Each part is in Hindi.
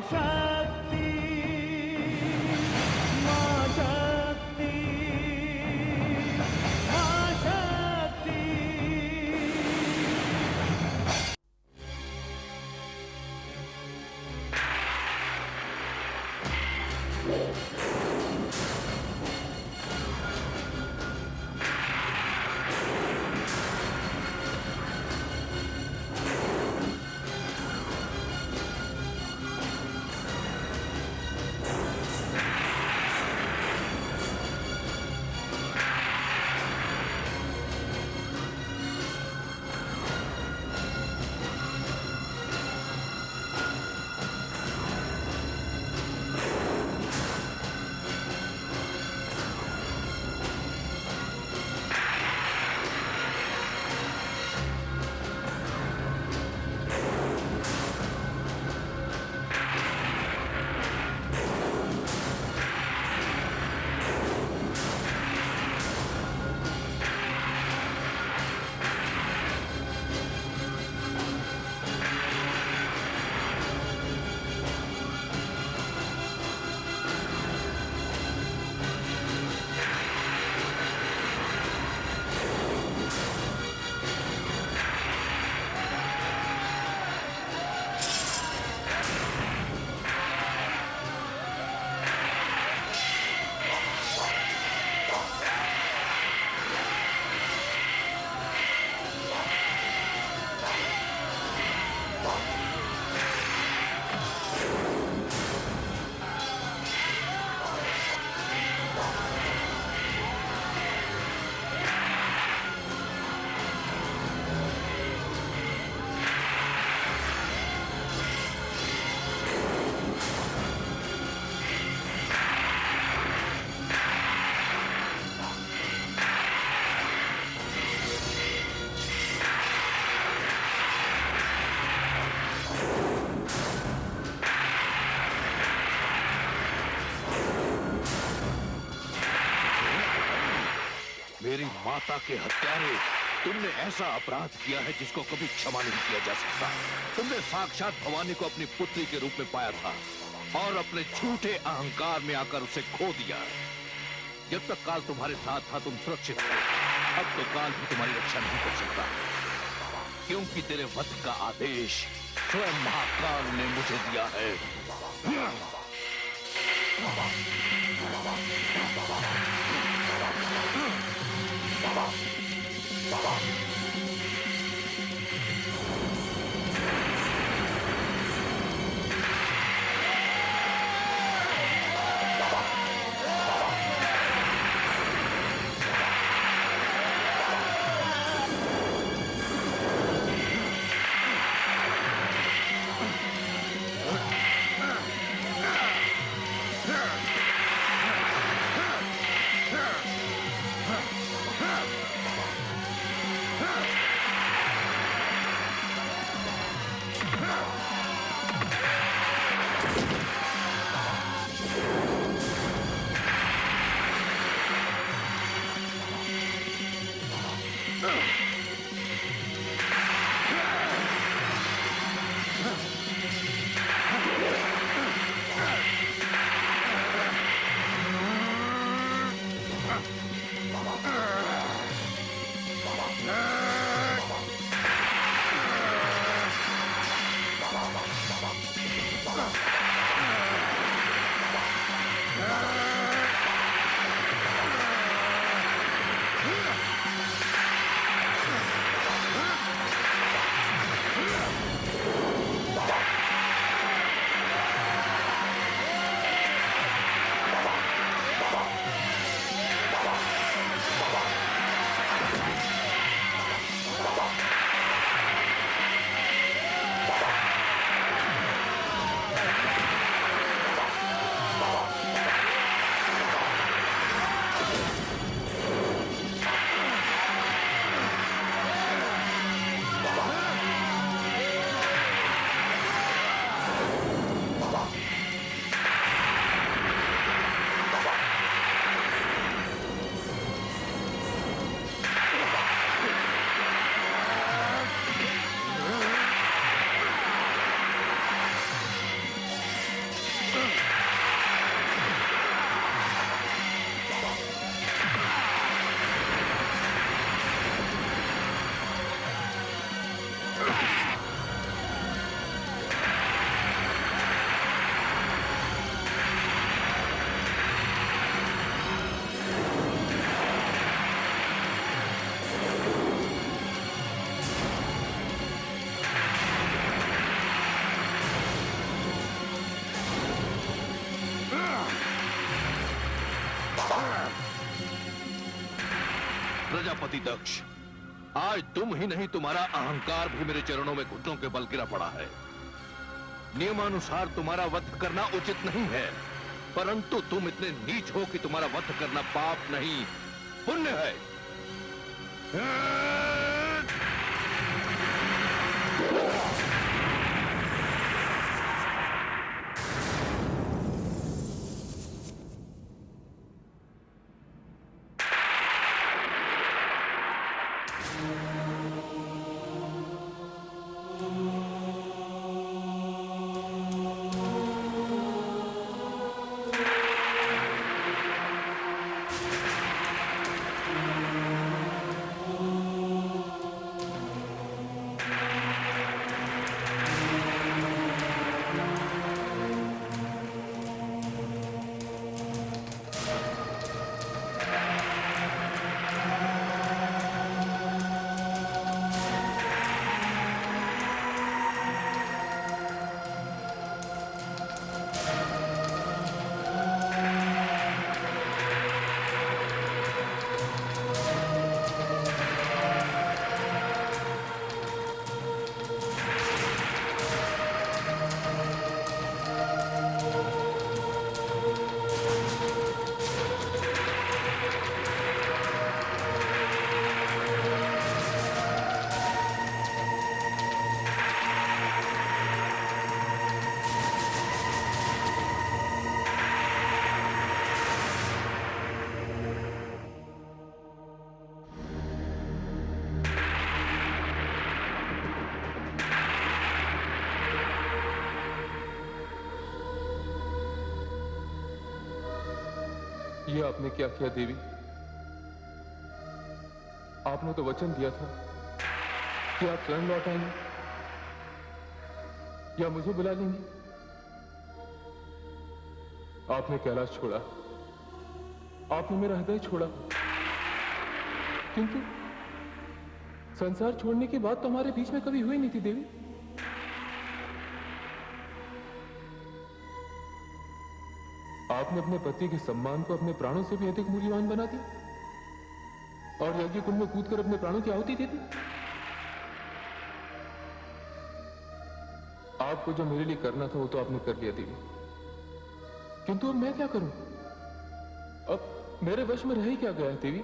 शक्ति, मां शक्ति, मां शक्ति। मेरी माता के हत्यारे, तुमने ऐसा अपराध किया है जिसको कभी क्षमा नहीं किया जा सकता। तुमने साक्षात भवानी को अपनी पुत्री के रूप में पाया था और अपने झूठे अहंकार में आकर उसे खो दिया। जब तक काल तुम्हारे साथ था तुम सुरक्षित थे, अब तो काल भी तुम्हारी रक्षा नहीं कर सकता, क्योंकि तेरे वध का आदेश स्वयं महाकाल ने मुझे दिया है। प्रजापति दक्ष, आज तुम ही नहीं तुम्हारा अहंकार भी मेरे चरणों में घुटनों के बल गिरा पड़ा है। नियमानुसार तुम्हारा वध करना उचित नहीं है, परंतु तुम इतने नीच हो कि तुम्हारा वध करना पाप नहीं पुण्य है। ये आपने क्या किया देवी? आपने तो वचन दिया था कि आप स्वयं लौट आएंगे या मुझे बुला लेंगे। आपने कैलाश छोड़ा, आपने मेरा हृदय छोड़ा, किंतु संसार छोड़ने की बात तो हमारे बीच में कभी हुई नहीं थी देवी। आपने अपने पति के सम्मान को अपने प्राणों से भी अधिक मूल्यवान बना दिया और यज्ञ कुंड में कूदकर अपने प्राणों की आहुति दे दी। आपको जो मेरे लिए करना था वो तो आपने कर लिया देवी, किंतु अब मैं क्या करूं? अब मेरे वश में रह ही क्या गया है देवी?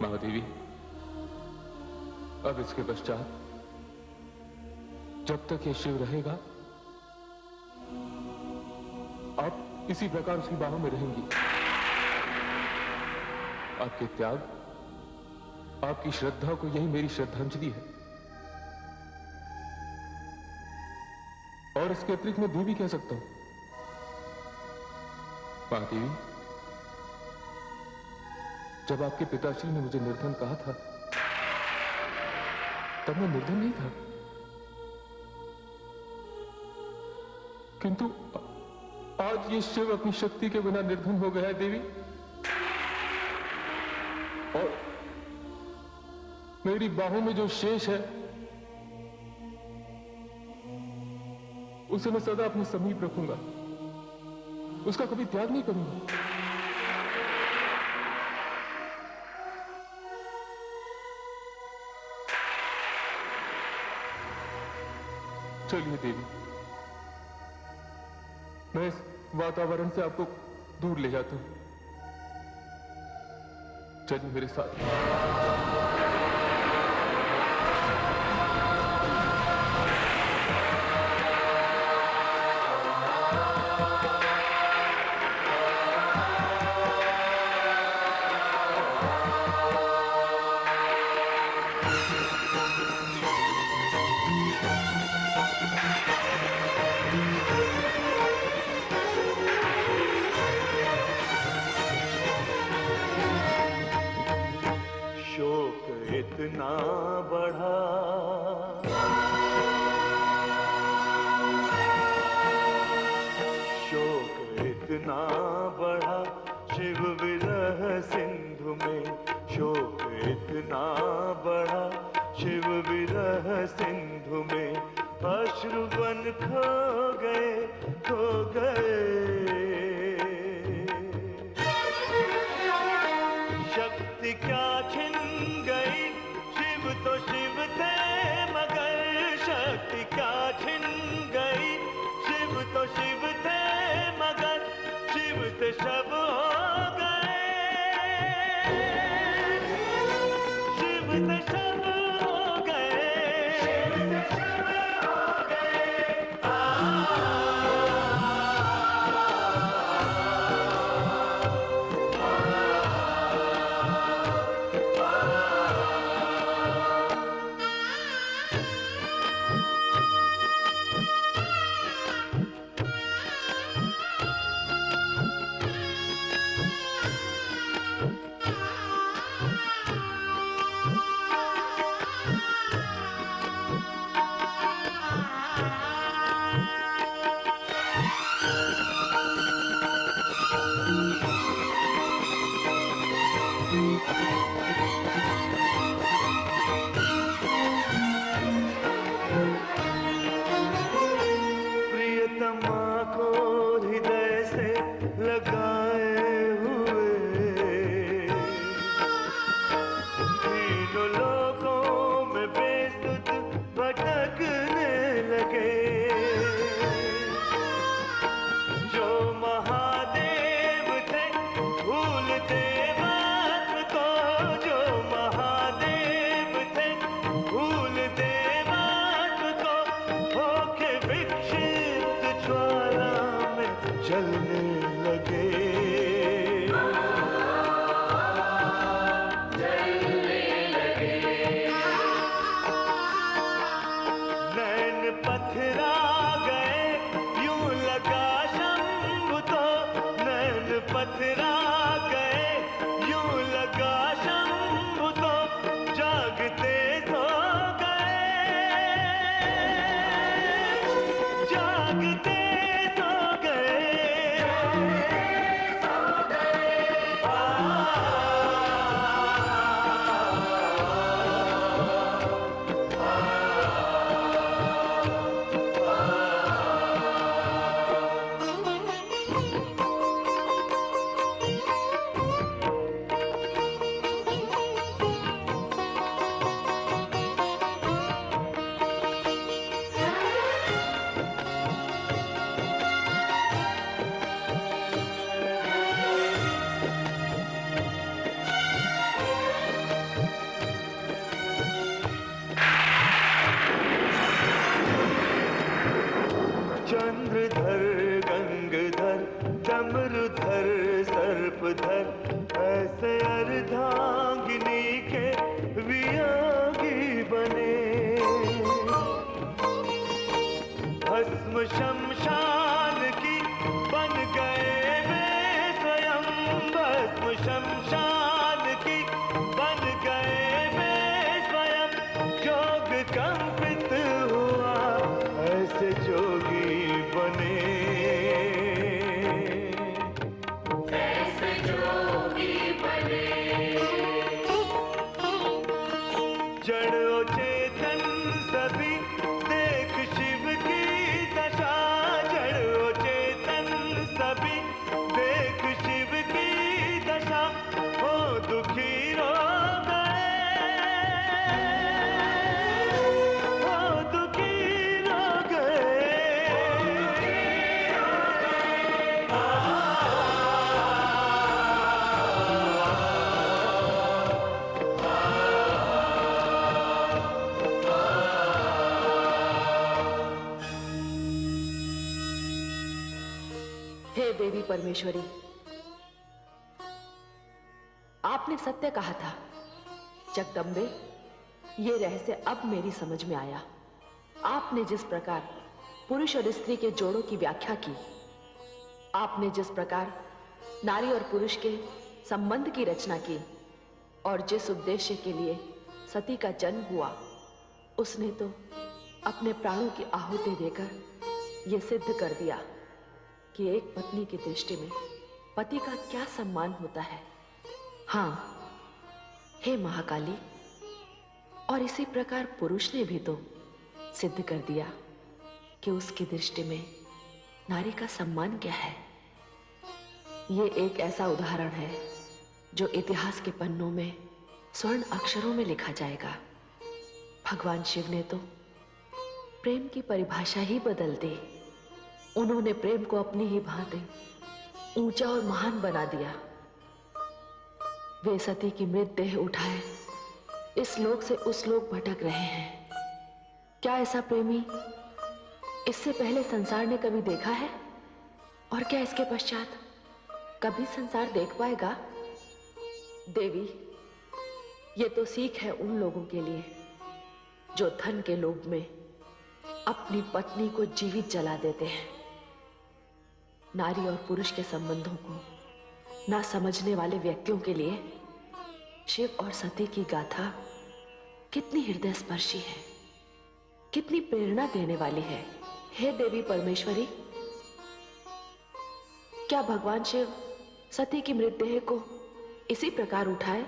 महादेवी, अब इसके पश्चात जब तक ये शिव रहेगा आप इसी प्रकार उसकी बाहों में रहेंगी। आपके त्याग, आपकी श्रद्धा को यही मेरी श्रद्धांजलि है। और इसके अतिरिक्त मैं भी कह सकता हूं। महादेवी, जब आपके पिताश्री ने मुझे निर्धन कहा था तब मैं निर्धन नहीं था, किंतु आज ये शिव अपनी शक्ति के बिना निर्धन हो गया है देवी, और मेरी बाहों में जो शेष है उसे मैं सदा अपने समीप रखूंगा, उसका कभी त्याग नहीं करूंगा। चलिए देवी, मैं इस वातावरण से आपको दूर ले जाता हूं। चलिए मेरे साथ। इतना बढ़ा शोक इतना बढ़ा शिव विरह सिंधु में, शोक इतना बढ़ा शिव विरह सिंधु में, अश्रुवन खो गए खो गए। शक्ति क्या छिन गई, शिव तो शिव थे मगर शक्ति क्या छिन गई, शिव तो शिव थे मगर शिव से शब हो गए, शिव से शब हो गए, शिव से शब हो गए। प्रियतमा को हृदय से लगाए हुए तीनों लोकों में बेसुध भटकने लगे, जो महादेव थे भूलते मात्र को, जो महादेव थे भूलते मात्र को, होके विक्षिप्त ज्वाला में जलने लगे, जलने लगे। नैन पथरा गए यूं लगा शंभु तो, नैन पथरा गए यूं लगा शंभु तो, जागते सो गए, जागते सो गए, सो गए। चंद्रधर गंगधर डमरुधर सर्पधर, ऐसे अर्धांगिनी के वियोगी बने, भस्म शमशान की बन गए वे स्वयं, भस्म शमशान की बन गए वे स्वयं, जोग कंपित हुआ ऐसे जोगी बने, ऐसे जोगी बने। जड़ो चेतन सभी देख शिव की दशा, जड़ो चेतन सभी देख शिव की दशा, हो दुखी रो गए, हो दुखी रो गए। हे देवी परमेश्वरी, आपने सत्य कहा था। जगदम्बे, ये रहस्य अब मेरी समझ में आया। आपने जिस प्रकार पुरुष और स्त्री के जोड़ों की व्याख्या की, आपने जिस प्रकार नारी और पुरुष के संबंध की रचना की, और जिस उद्देश्य के लिए सती का जन्म हुआ, उसने तो अपने प्राणों की आहुति देकर यह सिद्ध कर दिया कि एक पत्नी की दृष्टि में पति का क्या सम्मान होता है। हां, हे महाकाली, और इसी प्रकार पुरुष ने भी तो सिद्ध कर दिया कि उसकी दृष्टि में नारी का सम्मान क्या है। ये एक ऐसा उदाहरण है जो इतिहास के पन्नों में स्वर्ण अक्षरों में लिखा जाएगा। भगवान शिव ने तो प्रेम की परिभाषा ही बदल दी। उन्होंने प्रेम को अपनी ही भांति ऊंचा और महान बना दिया। वे सती की मृतदेह उठाए इस लोक से उस लोक भटक रहे हैं। क्या ऐसा प्रेमी इससे पहले संसार ने कभी देखा है? और क्या इसके पश्चात कभी संसार देख पाएगा? देवी, ये तो सीख है उन लोगों के लिए जो धन के लोभ में अपनी पत्नी को जीवित जला देते हैं। नारी और पुरुष के संबंधों को ना समझने वाले व्यक्तियों के लिए शिव और सती की गाथा कितनी हृदय स्पर्शी है, कितनी प्रेरणा देने वाली है। हे देवी परमेश्वरी, क्या भगवान शिव सती की मृतदेह को इसी प्रकार उठाए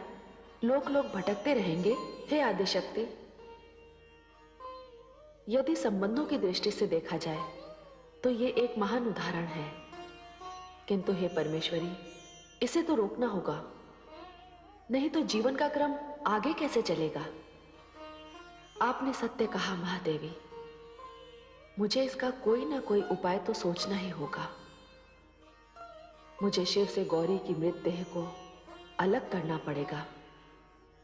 लोक लोक भटकते रहेंगे? हे आदिशक्ति, यदि संबंधों की दृष्टि से देखा जाए तो ये एक महान उदाहरण है, किंतु हे परमेश्वरी, इसे तो रोकना होगा, नहीं तो जीवन का क्रम आगे कैसे चलेगा? आपने सत्य कहा महादेवी, मुझे इसका कोई ना कोई उपाय तो सोचना ही होगा। मुझे शिव से गौरी की मृतदेह को अलग करना पड़ेगा,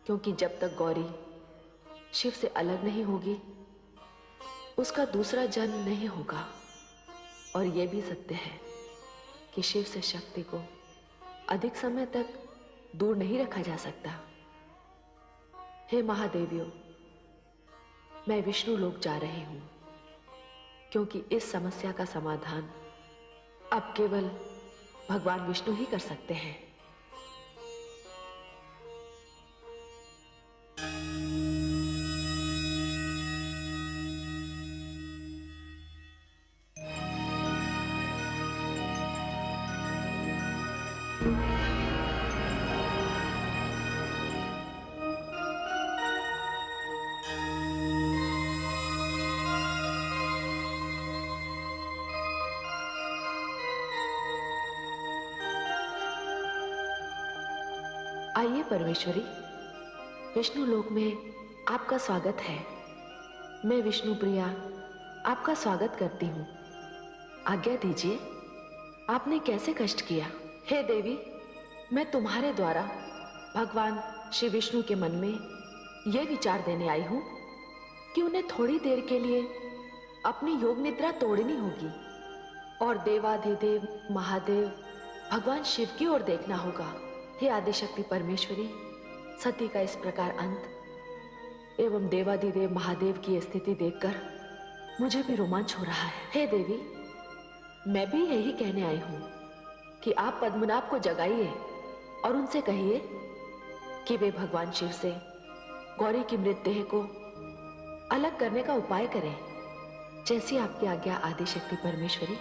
क्योंकि जब तक गौरी शिव से अलग नहीं होगी उसका दूसरा जन्म नहीं होगा। और यह भी सत्य है कि शिव से शक्ति को अधिक समय तक दूर नहीं रखा जा सकता। हे महादेवियों, मैं विष्णु लोक जा रही हूं, क्योंकि इस समस्या का समाधान अब केवल भगवान विष्णु ही कर सकते हैं। आइए परमेश्वरी, विष्णु लोक में आपका स्वागत है। मैं विष्णु प्रिया आपका स्वागत करती हूँ। आज्ञा दीजिए, आपने कैसे कष्ट किया? हे देवी, मैं तुम्हारे द्वारा भगवान श्री विष्णु के मन में यह विचार देने आई हूँ कि उन्हें थोड़ी देर के लिए अपनी योग निद्रा तोड़नी होगी और देवाधिदेव महादेव भगवान शिव की ओर देखना होगा। हे आदिशक्ति परमेश्वरी, सती का इस प्रकार अंत एवं देवाधिदेव महादेव की स्थिति देखकर मुझे भी रोमांच हो रहा है। हे देवी, मैं भी यही कहने आई हूं कि आप पद्मनाभ को जगाइए और उनसे कहिए कि वे भगवान शिव से गौरी की मृतदेह को अलग करने का उपाय करें। जैसी आपकी आज्ञा आदिशक्ति परमेश्वरी।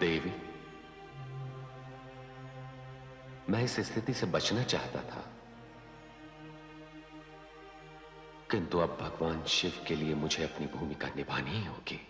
देवी, मैं इस स्थिति से बचना चाहता था, किंतु अब भगवान शिव के लिए मुझे अपनी भूमिका निभानी ही होगी।